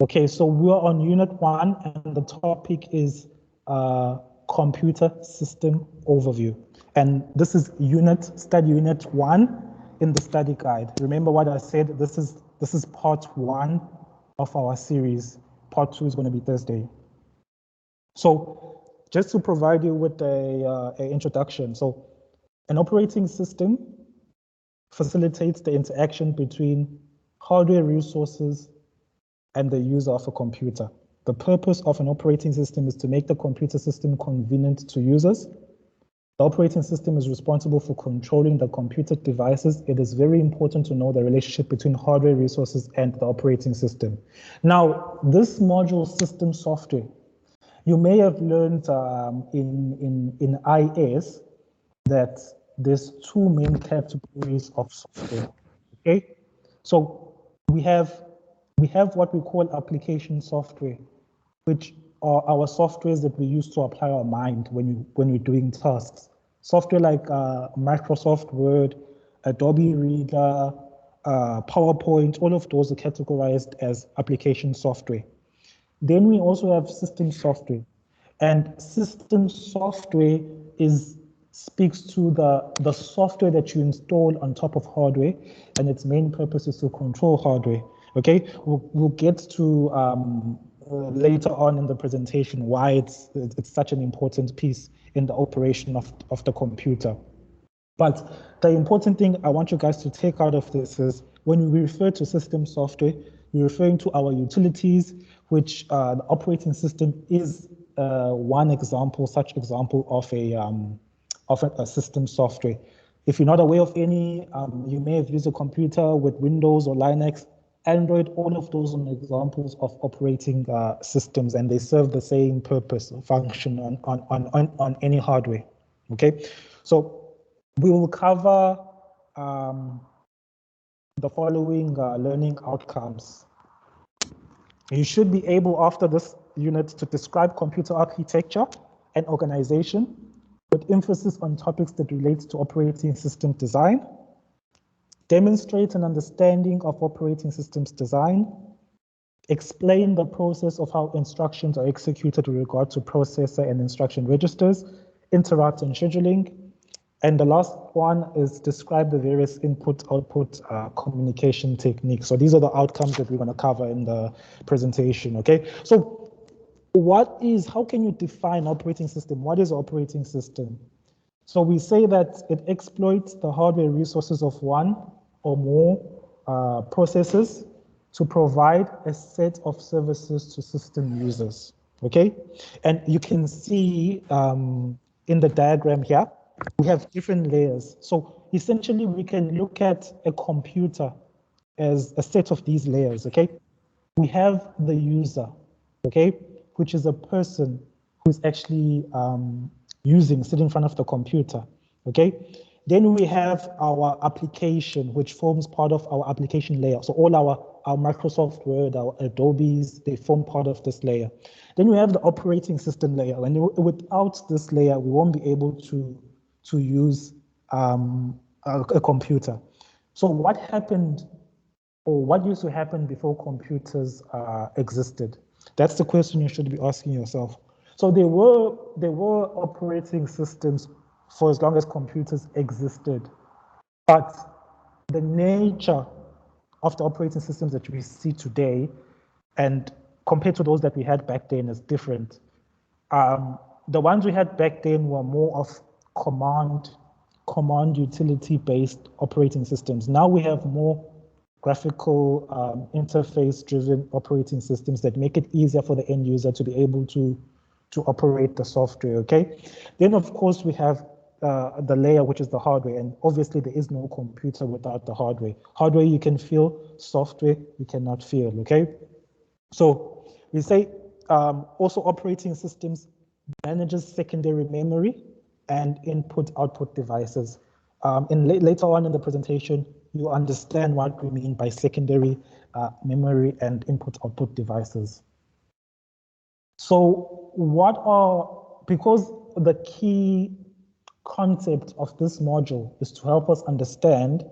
Okay, so we're on Unit 1 and the topic is Computer System Overview. And this is Study Unit 1 in the study guide. Remember what I said, this is part 1 of our series. Part 2 is going to be Thursday. So just to provide you with an introduction. So an operating system facilitates the interaction between hardware resources and the user of a computer. The purpose of an operating system is to make the computer system convenient to users. The operating system is responsible for controlling the computer devices. It is very important to know the relationship between hardware resources and the operating system. Now, this module, system software, you may have learned in IS that there's two main categories of software, okay? So we have what we call application software, which are our softwares that we use to apply our mind when we're doing tasks. Software like Microsoft Word, Adobe Reader, PowerPoint, all of those are categorized as application software. Then we also have system software. And system software speaks to the software that you install on top of hardware, and its main purpose is to control hardware. Okay, we'll get to later on in the presentation why it's such an important piece in the operation of the computer. But the important thing I want you guys to take out of this is when we refer to system software, we're referring to our utilities, which the operating system is one example, such example of a system software. If you're not aware of any, you may have used a computer with Windows or Linux, Android, all of those are examples of operating systems, and they serve the same purpose or function on any hardware. Okay, so we will cover the following learning outcomes. You should be able, after this unit, to describe computer architecture and organization with emphasis on topics that relate to operating system design, demonstrate an understanding of operating systems design, explain the process of how instructions are executed with regard to processor and instruction registers, interrupt and scheduling, and the last one is describe the various input-output communication techniques. So these are the outcomes that we're going to cover in the presentation, okay? So how can you define operating system? What is operating system? So we say that it exploits the hardware resources of one or more processors to provide a set of services to system users, okay? And you can see in the diagram here, we have different layers. So essentially, we can look at a computer as a set of these layers, okay? We have the user, okay, which is a person who's actually sitting in front of the computer, okay? Then we have our application, which forms part of our application layer. So all our Microsoft Word, our Adobes, they form part of this layer. Then we have the operating system layer. And without this layer, we won't be able to use a computer. So what happened, or what used to happen before computers existed? That's the question you should be asking yourself. So there were operating systems for as long as computers existed, but the nature of the operating systems that we see today, and compared to those that we had back then, is different. The ones we had back then were more of command utility-based operating systems. Now we have more graphical interface-driven operating systems that make it easier for the end user to be able to operate the software, okay? Then, of course, we have the layer, which is the hardware, and obviously there is no computer without the hardware. Hardware you can feel, software you cannot feel, okay? So we say also operating systems manages secondary memory and input-output devices. Later on in the presentation, you understand what we mean by secondary memory and input-output devices. So because the key concept of this module is to help us understand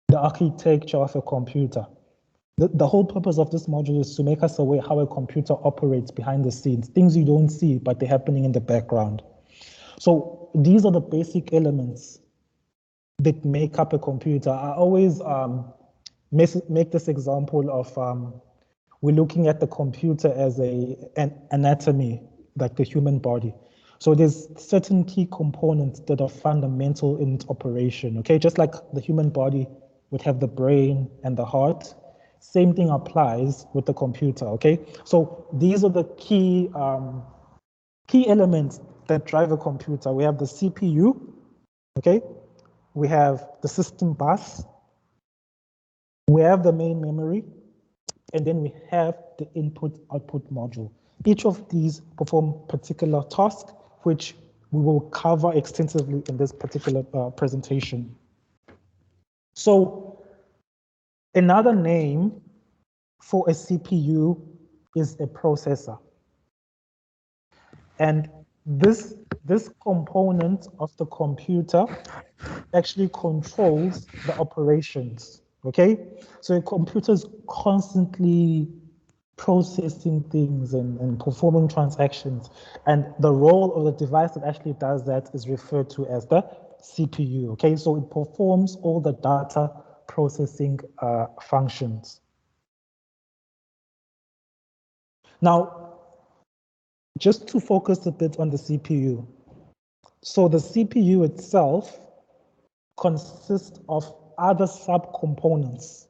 the architecture of a computer. The whole purpose of this module is to make us aware how a computer operates behind the scenes, things you don't see, but they're happening in the background. So these are the basic elements that make up a computer. I always make this example of we're looking at the computer as an anatomy, like the human body. So there's certain key components that are fundamental in its operation, okay? Just like the human body would have the brain and the heart, same thing applies with the computer, okay? So these are the key elements that drive a computer. We have the CPU, okay? We have the system bus, we have the main memory, and then we have the input-output module. Each of these perform particular tasks, which we will cover extensively in this particular presentation. So another name for a CPU is a processor. And this component of the computer actually controls the operations, okay? So a computer is constantly processing things and performing transactions. And the role of the device that actually does that is referred to as the CPU, okay? So it performs all the data processing functions. Now, just to focus a bit on the CPU. So the CPU itself consists of other subcomponents,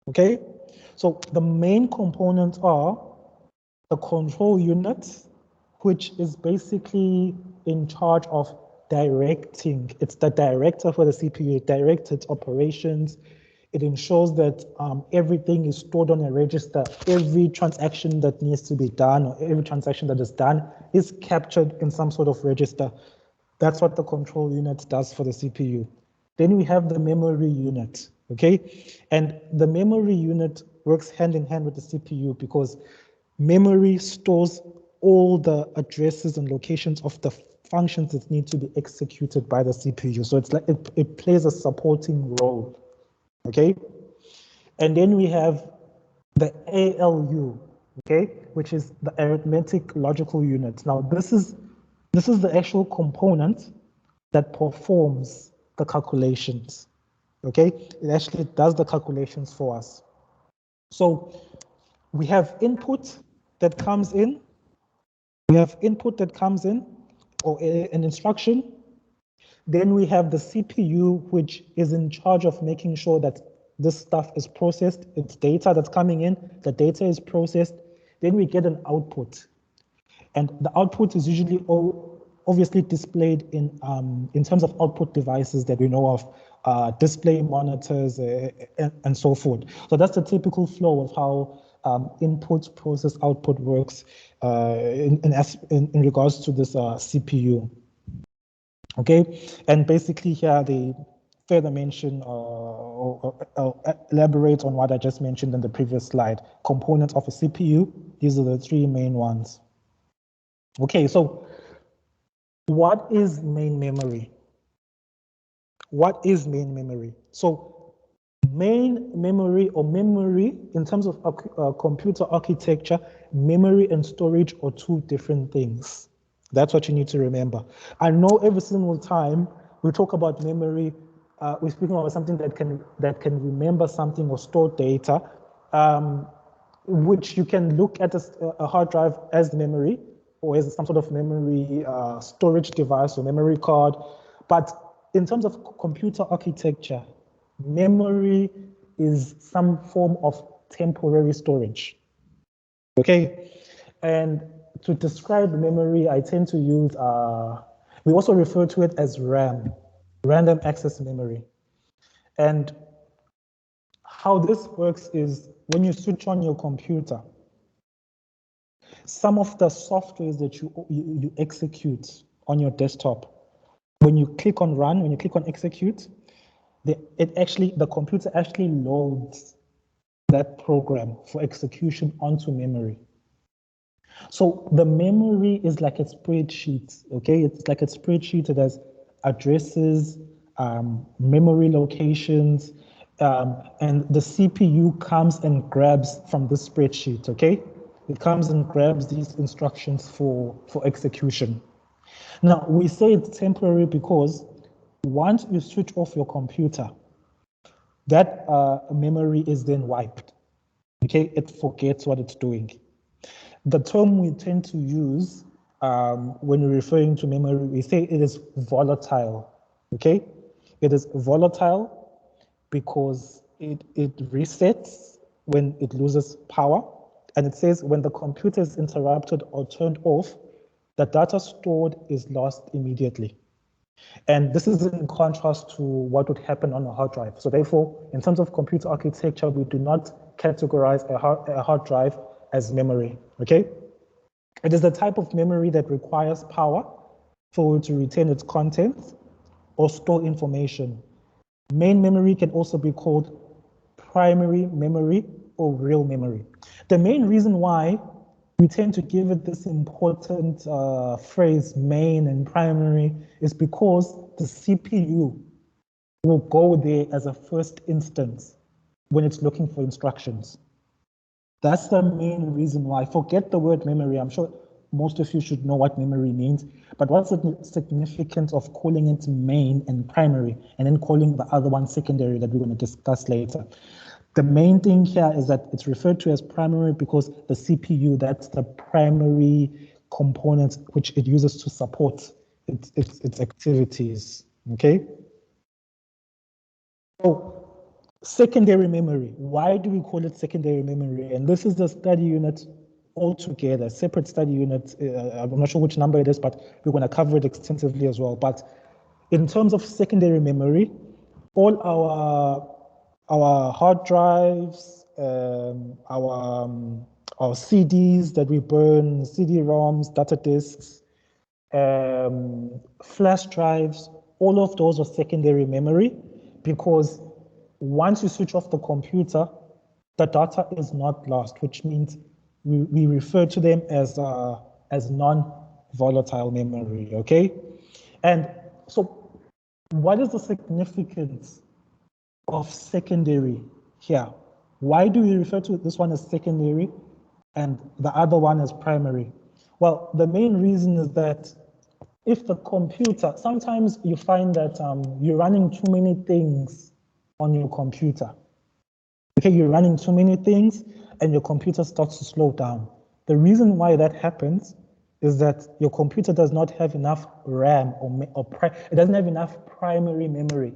okay? So the main components are the control unit, which is basically in charge of directing. It's the director for the CPU. It directs its operations. It ensures that everything is stored on a register. Every transaction that needs to be done or every transaction that is done is captured in some sort of register. That's what the control unit does for the CPU. Then we have the memory unit, okay? And the memory unit works hand in hand with the CPU because memory stores all the addresses and locations of the functions that need to be executed by the CPU. So it's like it plays a supporting role, okay? And then we have the ALU, okay, which is the arithmetic logical unit. Now this is the actual component that performs the calculations, okay? It actually does the calculations for us. So we have input that comes in. We have input that comes in, or an instruction. Then we have the CPU, which is in charge of making sure that this stuff is processed. It's data that's coming in. The data is processed. Then we get an output. And the output is usually obviously displayed in terms of output devices that we know of, display monitors and so forth. So that's the typical flow of how input process output works in regards to this CPU. Okay, and basically here they further mention or elaborate on what I just mentioned in the previous slide. Components of a CPU, these are the three main ones. Okay, so what is main memory? What is main memory? So main memory or memory in terms of computer architecture, memory and storage are two different things. That's what you need to remember. I know every single time we talk about memory, we're speaking about something that can remember something or store data, which you can look at a hard drive as memory or as some sort of memory storage device or memory card. But in terms of computer architecture, memory is some form of temporary storage. Okay, and to describe memory, I tend to use, we also refer to it as RAM, random access memory. And how this works is when you switch on your computer, some of the softwares that you execute on your desktop, when you click on run, when you click on execute, the computer actually loads that program for execution onto memory. So the memory is like a spreadsheet, okay? It's like a spreadsheet that has addresses, memory locations, and the CPU comes and grabs from the spreadsheet, okay? It comes and grabs these instructions for execution. Now, we say it's temporary because once you switch off your computer, that memory is then wiped, okay? It forgets what it's doing. The term we tend to use when we're referring to memory, we say it is volatile, okay? It is volatile because it resets when it loses power. And it says when the computer is interrupted or turned off, the data stored is lost immediately. And this is in contrast to what would happen on a hard drive. So therefore, in terms of computer architecture, we do not categorize a hard drive as memory, okay? It is the type of memory that requires power for it to retain its contents or store information. Main memory can also be called primary memory or real memory. The main reason why we tend to give it this important phrase, main and primary, is because the CPU will go there as a first instance when it's looking for instructions. That's the main reason why. Forget the word memory. I'm sure most of you should know what memory means, but what's the significance of calling it main and primary and then calling the other one secondary that we're going to discuss later? The main thing here is that it's referred to as primary because the CPU, that's the primary component which it uses to support its activities, okay? So secondary memory, why do we call it secondary memory? And this is the study unit altogether, separate study unit. I'm not sure which number it is, but we're going to cover it extensively as well. But in terms of secondary memory, all our hard drives, our CDs that we burn, CD-ROMs, data disks, flash drives, all of those are secondary memory because once you switch off the computer, the data is not lost, which means we refer to them as non-volatile memory, okay? And so what is the significance of secondary here? Why do we refer to this one as secondary and the other one as primary? Well, the main reason is that if the computer, sometimes you find that you're running too many things on your computer. Okay, you're running too many things and your computer starts to slow down. The reason why that happens is that your computer does not have enough RAM it doesn't have enough primary memory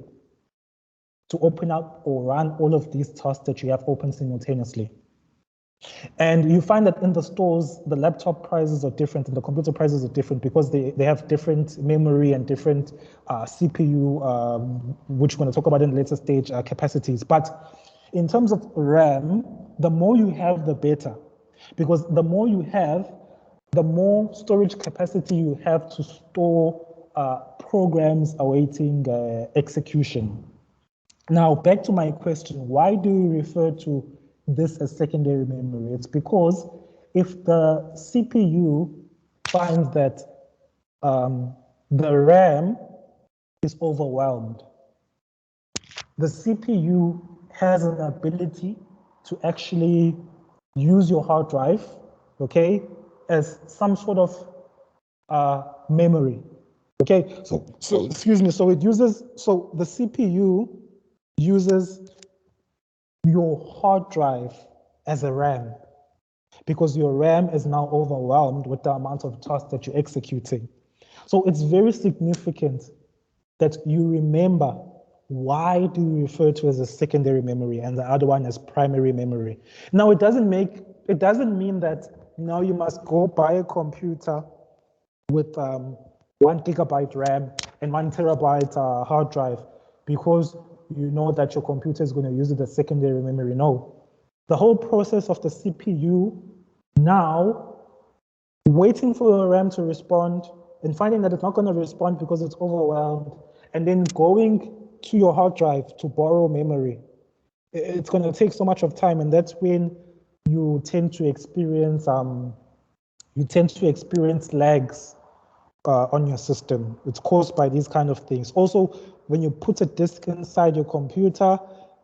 to open up or run all of these tasks that you have open simultaneously. And you find that in the stores, the laptop prices are different and the computer prices are different because they have different memory and different CPU, which we're going to talk about in the later stage, capacities. But in terms of RAM, the more you have, the better. Because the more you have, the more storage capacity you have to store programs awaiting execution. Now, back to my question, why do we refer to this as secondary memory? It's because if the CPU finds that the RAM is overwhelmed, the CPU has an ability to actually use your hard drive, okay, as some sort of memory, okay? So excuse me, so the CPU uses your hard drive as a RAM because your RAM is now overwhelmed with the amount of tasks that you're executing. So it's very significant that you remember why do we refer to as a secondary memory and the other one as primary memory. Now, it doesn't mean that now you must go buy a computer with 1 gigabyte RAM and 1 terabyte hard drive because you know that your computer is going to use it as secondary memory. No. The whole process of the CPU now waiting for the RAM to respond and finding that it's not going to respond because it's overwhelmed, and then going to your hard drive to borrow memory. It's going to take so much of time, and that's when you tend to experience lags on your system. It's caused by these kind of things. Also, when you put a disk inside your computer,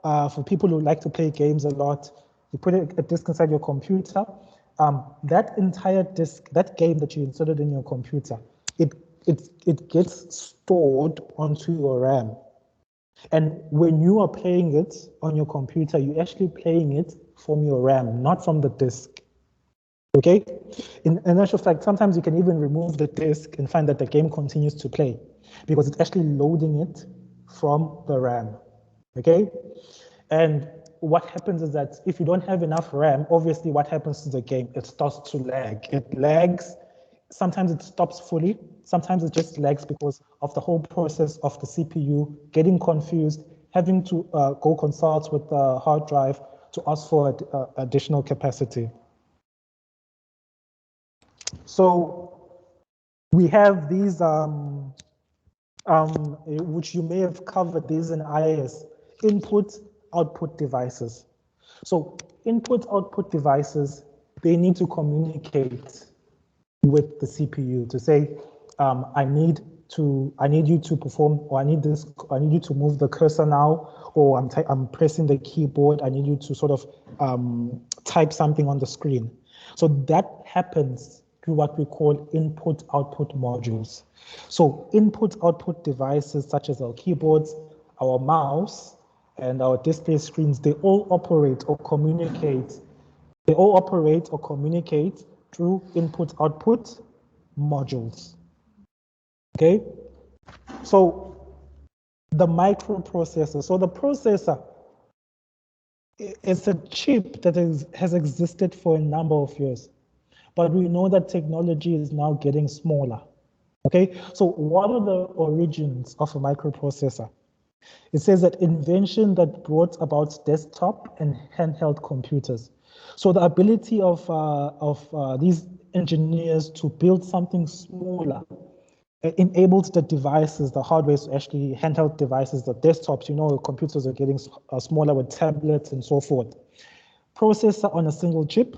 for people who like to play games a lot, you put a disk inside your computer. That entire disk, that game that you inserted in your computer, it gets stored onto your RAM. And when you are playing it on your computer, you're actually playing it from your RAM, not from the disk. Okay? In actual fact, sometimes you can even remove the disk and find that the game continues to play because it's actually loading it from the RAM. Okay? And what happens is that if you don't have enough RAM, obviously what happens to the game? It starts to lag. It lags. Sometimes it stops fully. Sometimes it just lags because of the whole process of the CPU getting confused, having to go consult with the hard drive to ask for additional capacity. So we have these, which you may have covered these in IIS, input-output devices. So input-output devices, they need to communicate with the CPU to say, I need you to perform, or I need you to move the cursor now, or I'm pressing the keyboard, I need you to sort of type something on the screen. So that happens through what we call input-output modules. So input-output devices such as our keyboards, our mouse, and our display screens, they all operate or communicate. They all operate or communicate through input-output modules. Okay? So the microprocessor. So the processor is a chip that has existed for a number of years. But we know that technology is now getting smaller. Okay, so what are the origins of a microprocessor? It says that invention that brought about desktop and handheld computers. So the ability of these engineers to build something smaller enabled the devices, the hardware, actually handheld devices, the desktops, you know, computers are getting smaller with tablets and so forth. Processor on a single chip,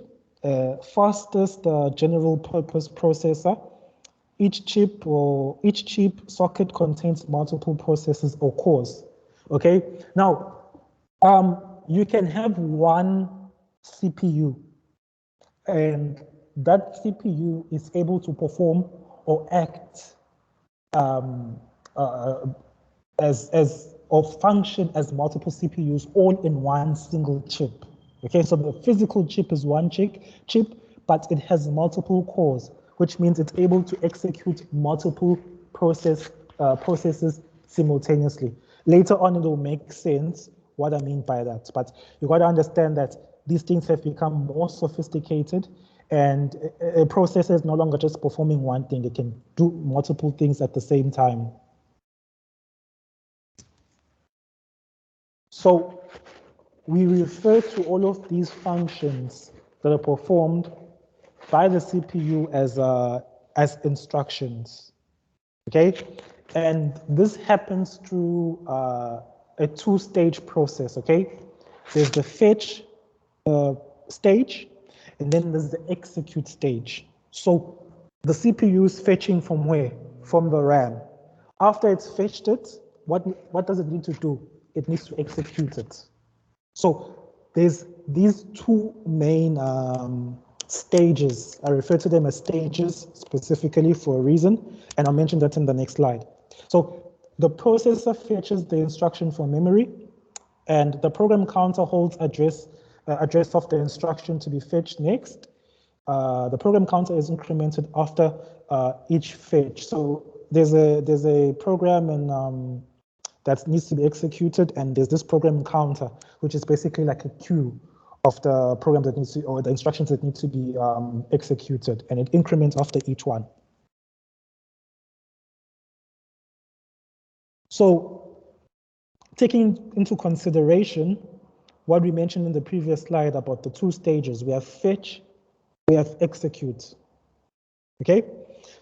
fastest general purpose processor. Each chip socket contains multiple processors or cores. Okay, now you can have one CPU, and that CPU is able to perform or act or function as multiple CPUs all in one single chip. Okay, so the physical chip is one chip, but it has multiple cores, which means it's able to execute multiple processes simultaneously. Later on, it will make sense what I mean by that. But you got to understand that these things have become more sophisticated, and a processor is no longer just performing one thing. It can do multiple things at the same time. So we refer to all of these functions that are performed by the CPU as instructions. Okay, and this happens through a two-stage process. Okay, there's the fetch stage, and then there's the execute stage. So the CPU is fetching from where? From the RAM. After it's fetched it, what does it need to do? It needs to execute it. So there's these two main stages. I refer to them as stages specifically for a reason, and I'll mention that in the next slide. So the processor fetches the instruction from memory, and the program counter holds address of the instruction to be fetched next. The program counter is incremented after each fetch. So there's a program in that needs to be executed, and there's this program counter, which is basically like a queue of the program that needs to, or the instructions that need to be executed, and it increments after each one. So taking into consideration what we mentioned in the previous slide about the two stages, we have fetch, we have execute. Okay,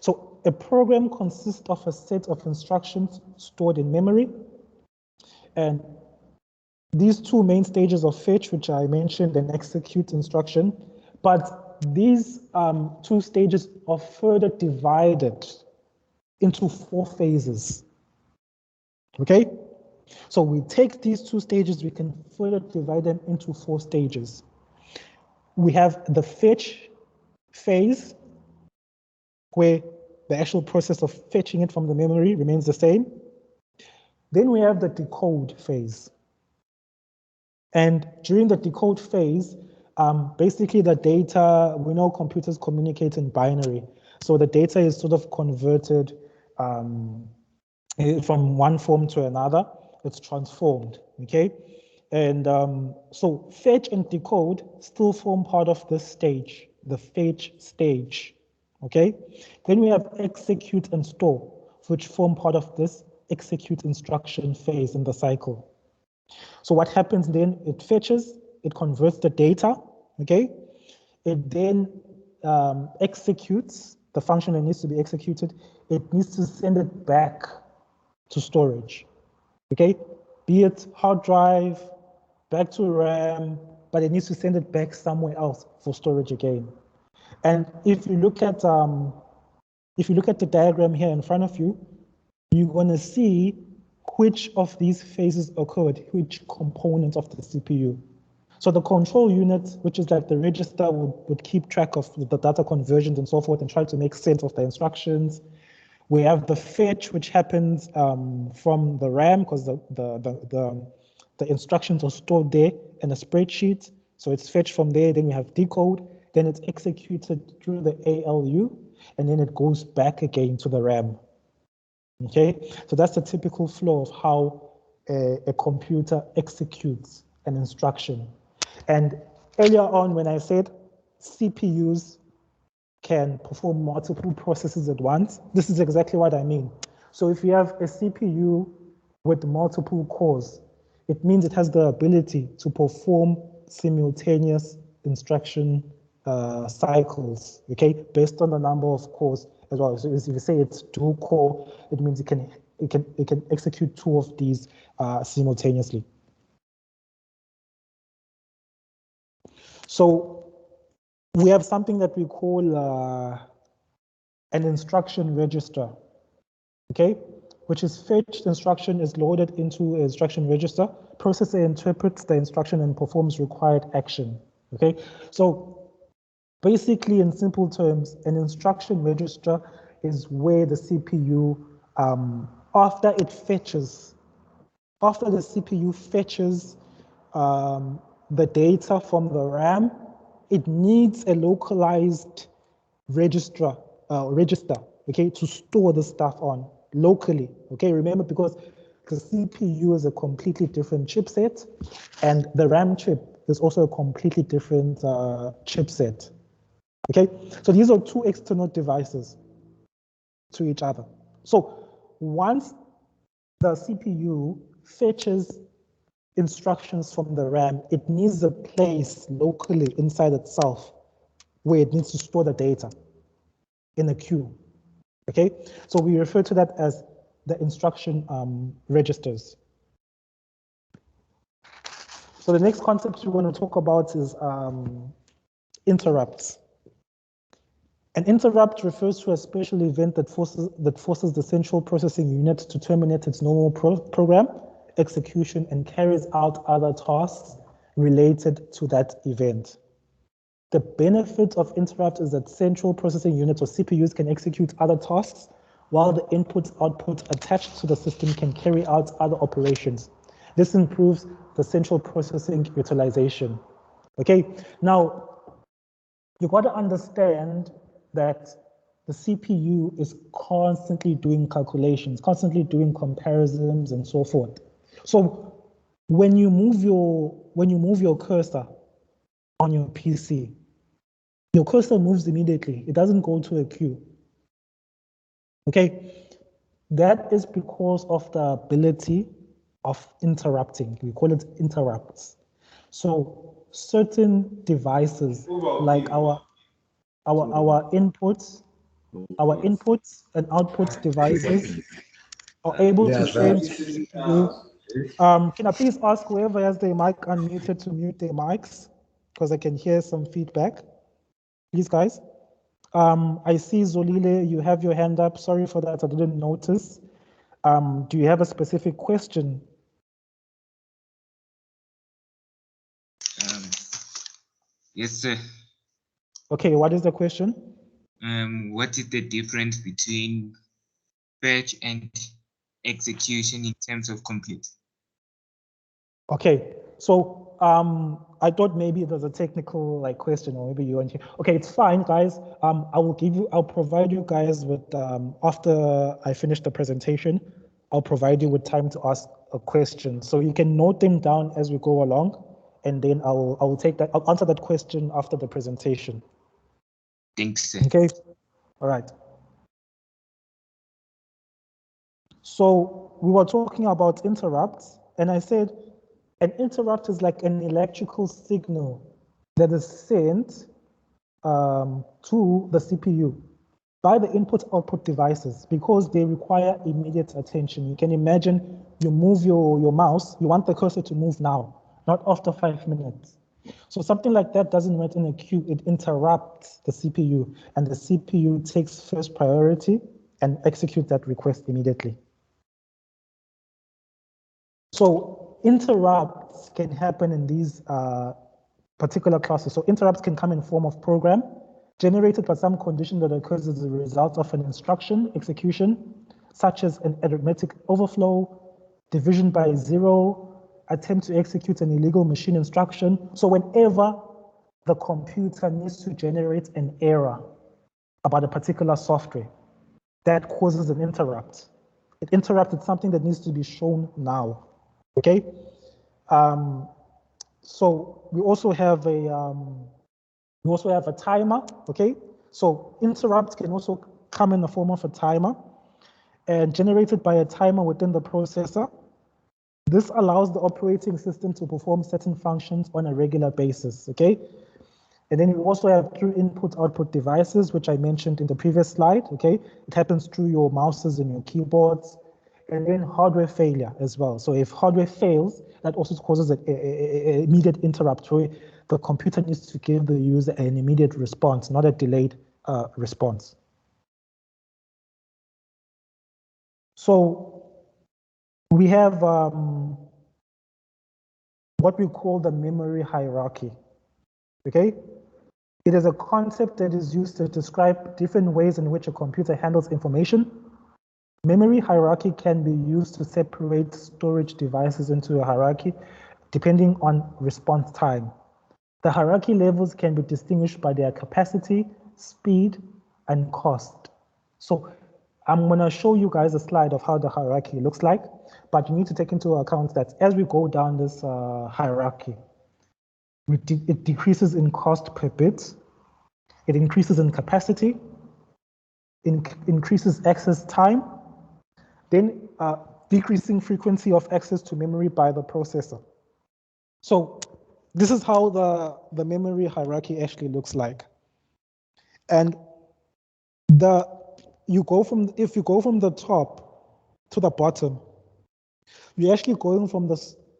so a program consists of a set of instructions stored in memory, and these two main stages of fetch, which I mentioned, and execute instruction, but these two stages are further divided into 4 phases. Okay, So we take these two stages, we can further divide them into 4 stages. We have the fetch phase, where the actual process of fetching it from the memory remains the same. Then we have the decode phase. And during the decode phase, basically the data, we know computers communicate in binary. So the data is sort of converted from one form to another. It's transformed, okay? And so fetch and decode still form part of this stage, the fetch stage, okay? Then we have execute and store, which form part of this execute instruction phase in the cycle. So what happens then, it fetches, it converts the data, okay? It then executes the function that needs to be executed. It needs to send it back to storage, okay? Be it hard drive, back to RAM, but it needs to send it back somewhere else for storage again. And if you look at the diagram here in front of you, you're going to see which of these phases occurred, which components of the CPU. So the control unit, which is like the register, would keep track of the data conversions and so forth and try to make sense of the instructions. We have the fetch, which happens from the RAM, because the instructions are stored there in a spreadsheet. So it's fetched from there, then we have decode, then it's executed through the ALU, and then it goes back again to the RAM. Okay, so that's the typical flow of how a computer executes an instruction. And earlier on, when I said CPUs can perform multiple processes at once, this is exactly what I mean. So if you have a CPU with multiple cores, it means it has the ability to perform simultaneous instruction cycles, okay, based on the number of cores as well. So if you say it's dual core, it means it can execute 2 of these simultaneously. So we have something that we call an instruction register, okay, which is fetched instruction is loaded into an instruction register. Processor interprets the instruction and performs required action, okay. So basically, in simple terms, an instruction register is where the CPU, after the CPU fetches the data from the RAM, it needs a localized register, okay, to store the stuff on locally, okay? Remember, because the CPU is a completely different chipset, and the RAM chip is also a completely different chipset. Okay, so these are 2 external devices to each other. So once the CPU fetches instructions from the RAM, it needs a place locally inside itself where it needs to store the data in a queue. Okay, so we refer to that as the instruction registers. So the next concept we want to talk about is interrupts. An interrupt refers to a special event that forces the central processing unit to terminate its normal program execution and carries out other tasks related to that event. The benefit of interrupt is that central processing units or CPUs can execute other tasks while the input-output attached to the system can carry out other operations. This improves the central processing utilization. Okay, now you got to understand that the CPU is constantly doing calculations, constantly doing comparisons and so forth. So when you move your cursor on your PC, your cursor moves immediately. It doesn't go to a queue. Okay, that is because of the ability of interrupting. We call it interrupts. So certain devices like our inputs and outputs devices are able to train CPU. Can I please ask whoever has their mic unmuted to mute their mics? Because I can hear some feedback. Please, guys. I see Zolile, you have your hand up. Sorry for that, I didn't notice. Do you have a specific question Yes, sir. Okay, what is the question? What is the difference between fetch and execution in terms of compute? Okay, so I thought maybe there's a technical like question, or maybe you want to. Okay, it's fine, guys. I'll provide you guys with after I finish the presentation, I'll provide you with time to ask a question, so you can note them down as we go along, and then I'll answer that question after the presentation. Thanks, sir. Okay, all right. So we were talking about interrupts, and I said an interrupt is like an electrical signal that is sent to the CPU by the input-output devices because they require immediate attention. You can imagine you move your mouse, you want the cursor to move now, not after 5 minutes. So something like that doesn't wait in a queue, it interrupts the CPU, and the CPU takes first priority and executes that request immediately. So interrupts can happen in these particular classes. So interrupts can come in form of program generated by some condition that occurs as a result of an instruction execution, such as an arithmetic overflow, division by zero, attempt to execute an illegal machine instruction. So whenever the computer needs to generate an error about a particular software, that causes an interrupt. It interrupted something that needs to be shown now. Okay. So we also have a timer. Okay. So interrupts can also come in the form of a timer and generated by a timer within the processor. This allows the operating system to perform certain functions on a regular basis. Okay. And then we also have through input-output devices, which I mentioned in the previous slide. Okay. It happens through your mouses and your keyboards. And then hardware failure as well. So if hardware fails, that also causes an immediate interrupt where the computer needs to give the user an immediate response, not a delayed response. So we have what we call the memory hierarchy, okay? It is a concept that is used to describe different ways in which a computer handles information. Memory hierarchy can be used to separate storage devices into a hierarchy depending on response time. The hierarchy levels can be distinguished by their capacity, speed, and cost. So I'm going to show you guys a slide of how the hierarchy looks like, but you need to take into account that as we go down this hierarchy, it decreases in cost per bit, it increases in capacity, increases access time, then decreasing frequency of access to memory by the processor. So this is how the memory hierarchy actually looks like. And if you go from the top to the bottom, you're actually going from the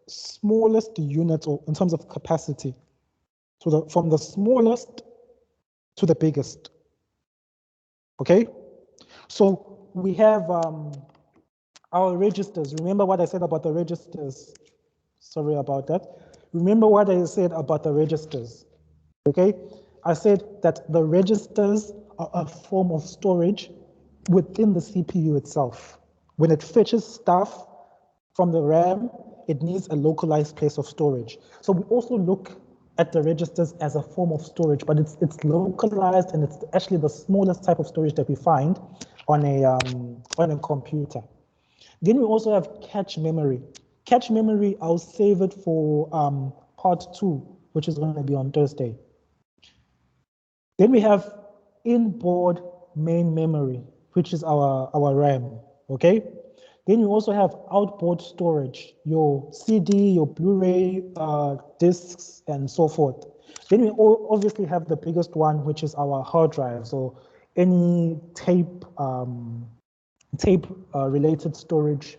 smallest unit, or in terms of capacity, from the smallest to the biggest. Okay? So we have our registers. Remember what I said about the registers? Sorry about that. Remember what I said about the registers, okay? I said that the registers are a form of storage within the CPU itself. When it fetches stuff from the RAM, it needs a localized place of storage. So we also look at the registers as a form of storage, but it's localized, and it's actually the smallest type of storage that we find on a computer. Then we also have cache memory. Cache memory, I'll save it for part 2, which is going to be on Thursday. Then we have inboard main memory, which is our RAM, okay? Then you also have outboard storage, your CD, your Blu-ray discs, and so forth. Then we obviously have the biggest one, which is our hard drive. So any tape related storage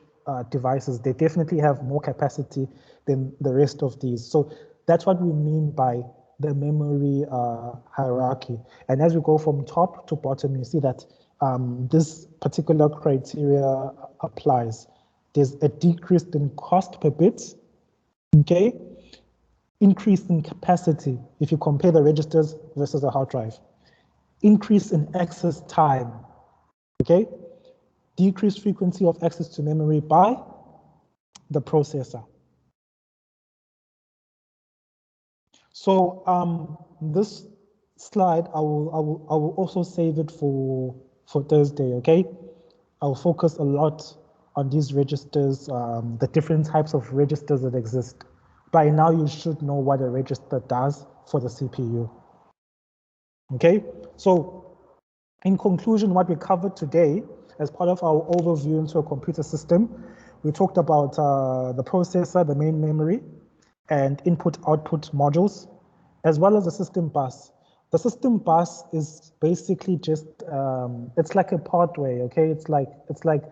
devices, they definitely have more capacity than the rest of these. So that's what we mean by the memory hierarchy. And as we go from top to bottom, you see that this particular criteria applies. There's a decrease in cost per bit, okay? Increase in capacity if you compare the registers versus the hard drive. Increase in access time, okay? Decreased frequency of access to memory by the processor. So this slide, I will also save it for Thursday, okay? I'll focus a lot on these registers, the different types of registers that exist. By now, you should know what a register does for the CPU. Okay, so in conclusion, what we covered today as part of our overview into a computer system, we talked about the processor, the main memory, and input-output modules, as well as the system bus. The system bus is basically just, it's like a pathway, okay? It's like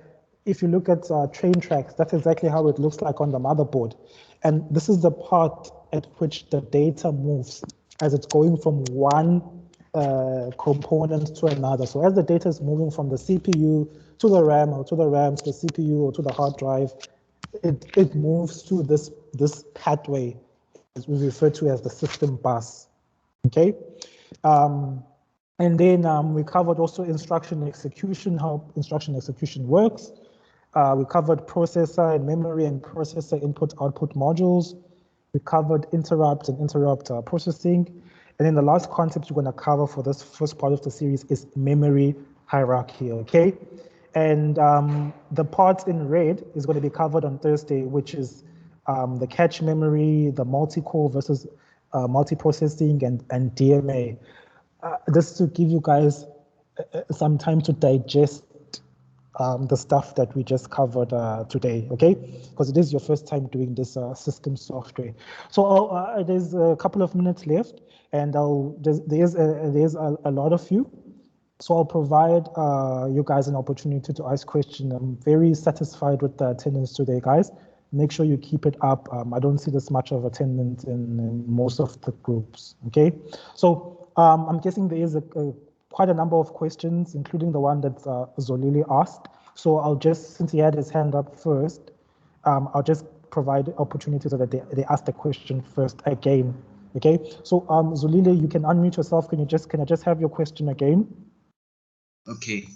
if you look at train tracks, that's exactly how it looks like on the motherboard. And this is the part at which the data moves as it's going from one component to another. So as the data is moving from the CPU to the RAM, or to the RAM to the CPU, or to the hard drive, it moves through this pathway, as we refer to as the system bus. Okay, and then we covered also instruction execution, how instruction execution works. We covered processor and memory and processor input-output modules. We covered interrupt and interrupt processing. And then the last concept we're going to cover for this first part of the series is memory hierarchy, okay? And the parts in red is going to be covered on Thursday, which is the cache memory, the multi-core versus multi-processing, and DMA. This to give you guys some time to digest the stuff that we just covered today, okay? Because it is your first time doing this system software. So there's a couple of minutes left, and there's a lot of you. So I'll provide you guys an opportunity to ask questions. I'm very satisfied with the attendance today, guys. Make sure you keep it up. I don't see this much of attendance in most of the groups, okay? So I'm guessing there is quite a number of questions, including the one that Zolile asked. So I'll just, since he had his hand up first, I'll just provide opportunity so that they ask the question first again, okay? So Zolile, you can unmute yourself. Can I just have your question again? Okay.